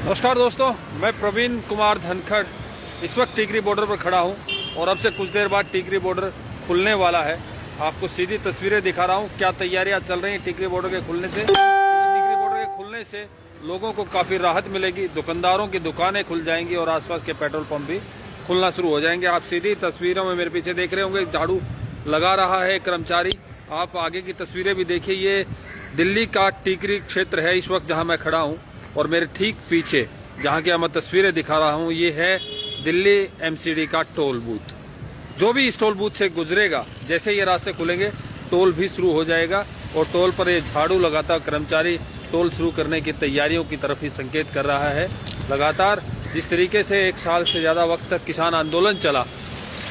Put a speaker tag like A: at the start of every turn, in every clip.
A: नमस्कार दोस्तों, मैं प्रवीण कुमार धनखड़ इस वक्त टीकरी बॉर्डर पर खड़ा हूं और अब से कुछ देर बाद टीकरी बॉर्डर खुलने वाला है। आपको सीधी तस्वीरें दिखा रहा हूं क्या तैयारियां चल रही हैं टीकरी बॉर्डर के खुलने से। टीकरी बॉर्डर के खुलने से लोगों को काफ़ी राहत मिलेगी, दुकानदारों की दुकानें खुल जाएंगी और आसपास के पेट्रोल पंप भी खुलना शुरू हो जाएंगे। आप सीधी तस्वीरों में मेरे पीछे देख रहे होंगे, झाड़ू लगा रहा है कर्मचारी। आप आगे की तस्वीरें भी देखिए। ये दिल्ली का टीकरी क्षेत्र है इस वक्त जहाँ मैं खड़ा हूँ, और मेरे ठीक पीछे जहाँ की मैं तस्वीरें दिखा रहा हूँ ये है दिल्ली एमसीडी का टोल बूथ। जो भी इस टोल बूथ से गुजरेगा, जैसे ये रास्ते खुलेंगे टोल भी शुरू हो जाएगा और टोल पर ये झाड़ू लगाता कर्मचारी टोल शुरू करने की तैयारियों की तरफ ही संकेत कर रहा है। लगातार जिस तरीके से 1 साल से ज़्यादा वक्त तक किसान आंदोलन चला,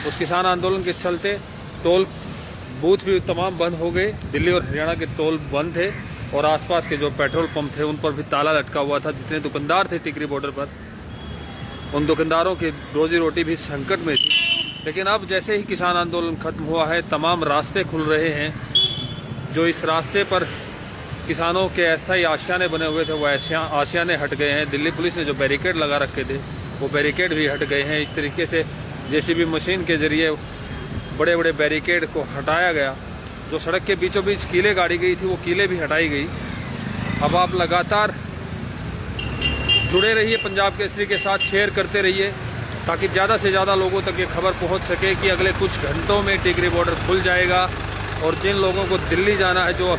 A: उस किसान आंदोलन के चलते टोल बूथ भी तमाम बंद हो गए। दिल्ली और हरियाणा के टोल बंद थे और आसपास के जो पेट्रोल पंप थे उन पर भी ताला लटका हुआ था। जितने दुकानदार थे टीकरी बॉर्डर पर, उन दुकानदारों की रोजी रोटी भी संकट में थी। लेकिन अब जैसे ही किसान आंदोलन खत्म हुआ है, तमाम रास्ते खुल रहे हैं। जो इस रास्ते पर किसानों के अस्थायी आशियाने बने हुए थे, वो आशियाने हट गए हैं। दिल्ली पुलिस ने जो बैरिकेड लगा रखे थे वो बैरिकेड भी हट गए हैं। इस तरीके से जेसीबी मशीन के जरिए बड़े बड़े बैरिकेड को हटाया गया। जो सड़क के बीचों बीच कीले गाड़ी गई थी वो कीले भी हटाई गई। अब आप लगातार जुड़े रहिए पंजाब केसरी के साथ, शेयर करते रहिए ताकि ज़्यादा से ज़्यादा लोगों तक ये खबर पहुंच सके कि अगले कुछ घंटों में टीकरी बॉर्डर खुल जाएगा। और जिन लोगों को दिल्ली जाना है, जो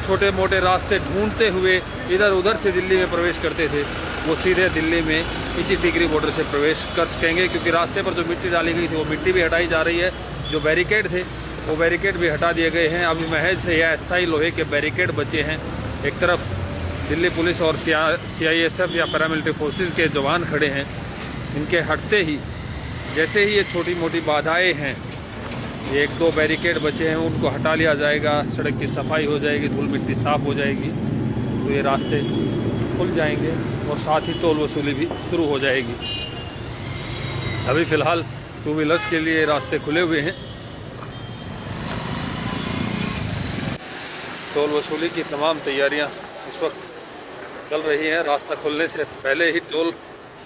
A: छोटे मोटे रास्ते ढूंढते हुए इधर उधर से दिल्ली में प्रवेश करते थे, वो सीधे दिल्ली में इसी टीकरी बॉर्डर से प्रवेश कर सकेंगे। क्योंकि रास्ते पर जो मिट्टी डाली गई थी वो मिट्टी भी हटाई जा रही है। जो बैरिकेड थे वो बैरिकेड भी हटा दिए गए हैं। अभी महज से यह अस्थायी लोहे के बैरिकेड बचे हैं। एक तरफ दिल्ली पुलिस और CISF या पैरामिलिट्री फोर्सेस के जवान खड़े हैं। इनके हटते ही जैसे ही ये छोटी मोटी बाधाएं हैं, 1-2 बैरिकेड बचे हैं, उनको हटा लिया जाएगा। सड़क की सफाई हो जाएगी, धूल मिट्टी साफ़ हो जाएगी, तो ये रास्ते खुल जाएंगे और साथ ही टोल वसूली भी शुरू हो जाएगी। अभी फ़िलहाल 2 व्हीलर्स के लिए रास्ते खुले हुए हैं। टोल वसूली की तमाम तैयारियां इस वक्त चल रही हैं। रास्ता खुलने से पहले ही टोल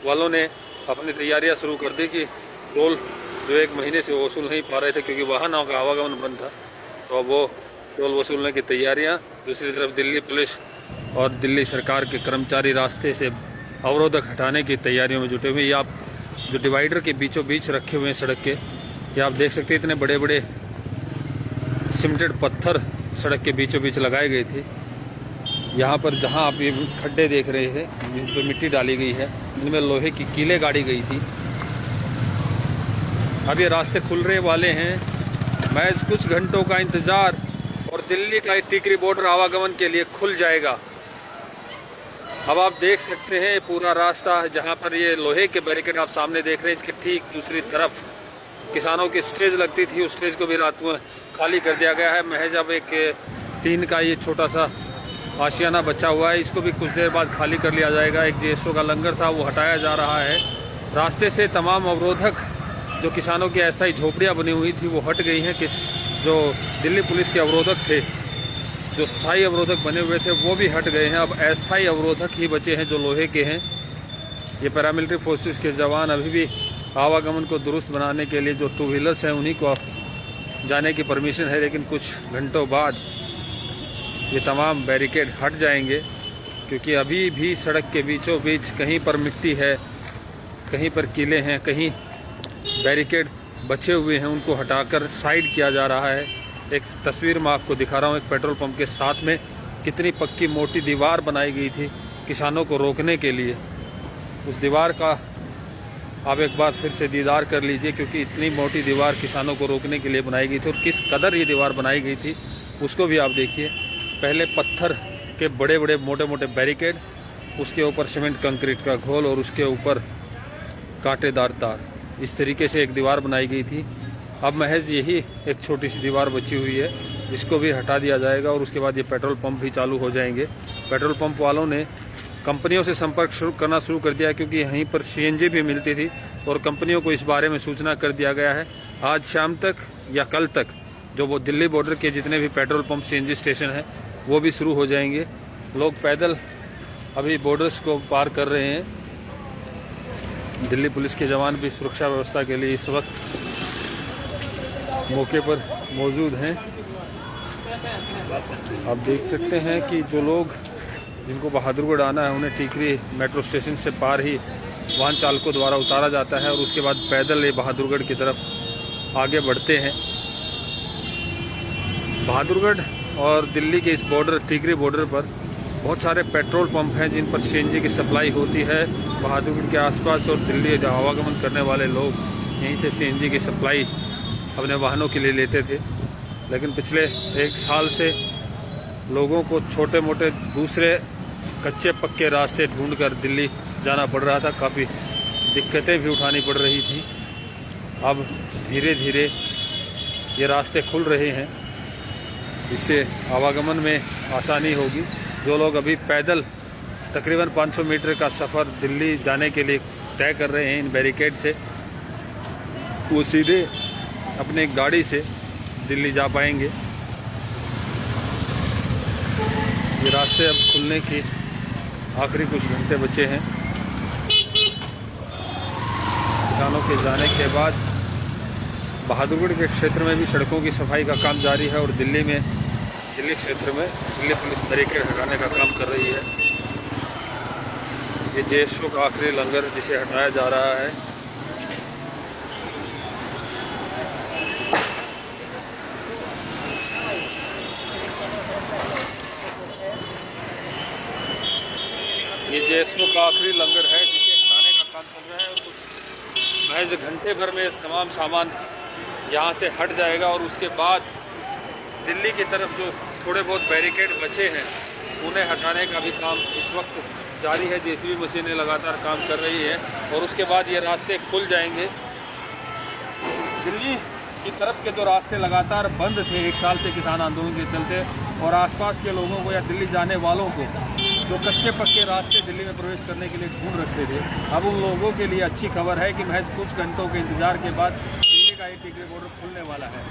A: वालों ने अपनी तैयारियां शुरू कर दी कि टोल जो 1 महीने से वसूल नहीं पा रहे थे क्योंकि वाहनों का आवागमन बंद था, तो अब वो टोल वसूलने की तैयारियां। दूसरी तरफ दिल्ली पुलिस और दिल्ली सरकार के कर्मचारी रास्ते से अवरोधक हटाने की तैयारियों में जुटे हुए। ये आप जो डिवाइडर के बीचों बीच रखे हुए हैं सड़क के, ये आप देख सकते हैं, इतने बड़े बड़े सीमेंटेड पत्थर सड़क के बीचों बीच लगाए गए थे। यहाँ पर जहाँ आप ये खड्डे देख रहे हैं, जिन पर मिट्टी डाली गई है, इनमें लोहे की कीलें गाड़ी गई थी। अब ये रास्ते खुलने वाले हैं। महज कुछ घंटों का इंतज़ार और दिल्ली का टीकरी बॉर्डर आवागमन के लिए खुल जाएगा। अब आप देख सकते हैं पूरा रास्ता, जहाँ पर ये लोहे के बैरिकेड आप सामने देख रहे हैं, इसके ठीक दूसरी तरफ किसानों की स्टेज लगती थी। उस स्टेज को भी रात में खाली कर दिया गया है। महज अब एक टीन का ये छोटा सा आशियाना बचा हुआ है, इसको भी कुछ देर बाद खाली कर लिया जाएगा। एक GSO का लंगर था वो हटाया जा रहा है। रास्ते से तमाम अवरोधक, जो किसानों की अस्थायी झोपड़ियाँ बनी हुई थी, वो हट गई हैं। जो दिल्ली पुलिस के अवरोधक थे, जो स्थायी अवरोधक बने हुए थे, वो भी हट गए हैं। अब अस्थायी अवरोधक ही बचे हैं जो लोहे के हैं। ये पैरामिलिट्री फोर्सेस के जवान अभी भी आवागमन को दुरुस्त बनाने के लिए, जो 2 व्हीलर्स हैं उन्हीं को जाने की परमिशन है, लेकिन कुछ घंटों बाद ये तमाम बैरिकेड हट जाएंगे। क्योंकि अभी भी सड़क के बीचों बीच कहीं पर मिट्टी है, कहीं पर कीले हैं, कहीं बैरिकेड बचे हुए हैं, उनको हटाकर साइड किया जा रहा है। एक तस्वीर मैं आपको दिखा रहा हूँ, एक पेट्रोल पंप के साथ में कितनी पक्की मोटी दीवार बनाई गई थी किसानों को रोकने के लिए। उस दीवार का आप एक बार फिर से दीदार कर लीजिए, क्योंकि इतनी मोटी दीवार किसानों को रोकने के लिए बनाई गई थी। और किस कदर ये दीवार बनाई गई थी उसको भी आप देखिए। पहले पत्थर के बड़े बड़े मोटे मोटे बैरिकेड, उसके ऊपर सीमेंट कंक्रीट का घोल और उसके ऊपर कांटेदार तार, इस तरीके से एक दीवार बनाई गई थी। अब महज यही एक छोटी सी दीवार बची हुई है, जिसको भी हटा दिया जाएगा और उसके बाद ये पेट्रोल पंप भी चालू हो जाएंगे। पेट्रोल पंप वालों ने कंपनियों से संपर्क करना शुरू कर दिया है, क्योंकि यहीं पर CNG भी मिलती थी और कंपनियों को इस बारे में सूचना कर दिया गया है। आज शाम तक या कल तक जो वो दिल्ली बॉर्डर के जितने भी पेट्रोल पंप CNG स्टेशन हैं वो भी शुरू हो जाएंगे। लोग पैदल अभी बॉर्डर्स को पार कर रहे हैं दिल्ली पुलिस के जवान भी सुरक्षा व्यवस्था के लिए इस वक्त मौके पर मौजूद हैं। आप देख सकते हैं कि जो लोग जिनको बहादुरगढ़ आना है उन्हें टीकरी मेट्रो स्टेशन से पार ही वाहन चालकों द्वारा उतारा जाता है और उसके बाद पैदल ये बहादुरगढ़ की तरफ आगे बढ़ते हैं। बहादुरगढ़ और दिल्ली के इस बॉर्डर टीकरी बॉर्डर पर बहुत सारे पेट्रोल पंप हैं जिन पर सीएनजी की सप्लाई होती है। बहादुरगढ़ के आसपास और दिल्ली आवागमन करने वाले लोग यहीं से सीएनजी की सप्लाई अपने वाहनों के लिए लेते थे, लेकिन पिछले एक साल से लोगों को छोटे मोटे दूसरे कच्चे पक्के रास्ते ढूंढकर दिल्ली जाना पड़ रहा था। काफ़ी दिक्कतें भी उठानी पड़ रही थी। अब धीरे धीरे ये रास्ते खुल रहे हैं, इससे आवागमन में आसानी होगी। जो लोग अभी पैदल तकरीबन 500 मीटर का सफ़र दिल्ली जाने के लिए तय कर रहे हैं इन बैरिकेड से, वो सीधे अपने गाड़ी से दिल्ली जा पाएंगे। ये रास्ते अब खुलने की आखिरी कुछ घंटे बचे हैं। किसानों के जाने के बाद बहादुरगढ़ के क्षेत्र में भी सड़कों की सफाई का काम जारी है और दिल्ली क्षेत्र में दिल्ली पुलिस बैरिकेड हटाने का काम कर रही है। ये जेएसओ का आखिरी लंगर जिसे हटाया जा रहा है। ये जेएसओ का आखिरी लंगर है जिसे हटाने का काम चल रहा है और कुछ महज घंटे भर में तमाम सामान यहाँ से हट जाएगा और उसके बाद दिल्ली की तरफ जो थोड़े बहुत बैरिकेड बचे हैं उन्हें हटाने का भी काम इस वक्त जारी है। जेसीबी मशीनें लगातार काम कर रही है और उसके बाद ये रास्ते खुल जाएंगे। दिल्ली की तरफ के जो रास्ते लगातार बंद थे एक साल से किसान आंदोलन के चलते और आसपास के लोगों को या दिल्ली जाने वालों को जो कच्चे पक्के रास्ते दिल्ली में प्रवेश करने के लिए ढूंढ रखते थे, अब उन लोगों के लिए अच्छी खबर है कि महज कुछ घंटों के इंतजार के बाद दिल्ली का एक टीकरी बॉर्डर खुलने वाला है।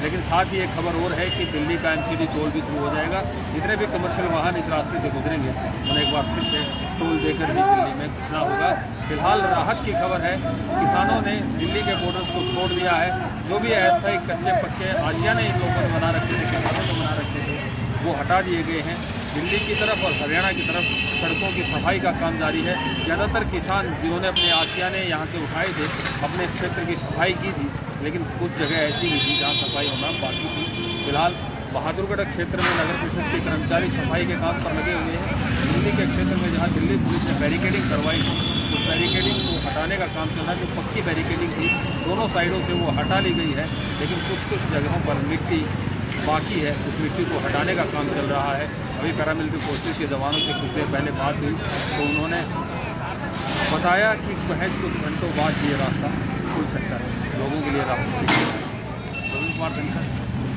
A: लेकिन साथ ही एक खबर और है कि दिल्ली का एमसीडी टोल भी शुरू हो जाएगा। जितने भी कमर्शियल वाहन इस रास्ते से गुजरेंगे उन्हें एक बार फिर से टोल देकर ही दिल्ली में घुसना होगा। फिलहाल राहत की खबर है, किसानों ने दिल्ली के बॉर्डर्स को छोड़ दिया है। जो भी अस्थायी कच्चे पक्के आजियाने इन लोगों ने बना रखे थे, किसानों ने बना रखे थे, वो हटा दिए गए हैं। दिल्ली की तरफ और हरियाणा की तरफ सड़कों की सफाई का काम जारी है। ज़्यादातर किसान जिन्होंने अपने आशियाने यहाँ से उठाए थे अपने क्षेत्र की सफाई की थी, लेकिन कुछ जगह ऐसी भी थी जहाँ सफाई होना बाकी थी। फिलहाल बहादुरगढ़ क्षेत्र में नगर परिषद के कर्मचारी सफाई के काम पर लगे हुए हैं। दिल्ली के क्षेत्र में जहाँ दिल्ली पुलिस ने बैरिकेडिंग करवाई थी उस बैरिकेडिंग को हटाने का काम चल रहा है। जो पक्की बैरिकेडिंग थी दोनों साइडों से वो हटा ली गई है, लेकिन कुछ जगहों पर मिट्टी बाकी है, उस मिट्टी को हटाने का काम चल रहा है। अभी पैरामिलिट्री फोर्सेज के जवानों से कुछ देर पहले बात हुई तो उन्होंने बताया कि महज कुछ घंटों बाद ये रास्ता खुल सकता है, लोगों के लिए रास्ता। प्रवीण कुमार धनखड़,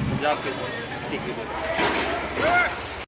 A: पंजाब के टीकरी।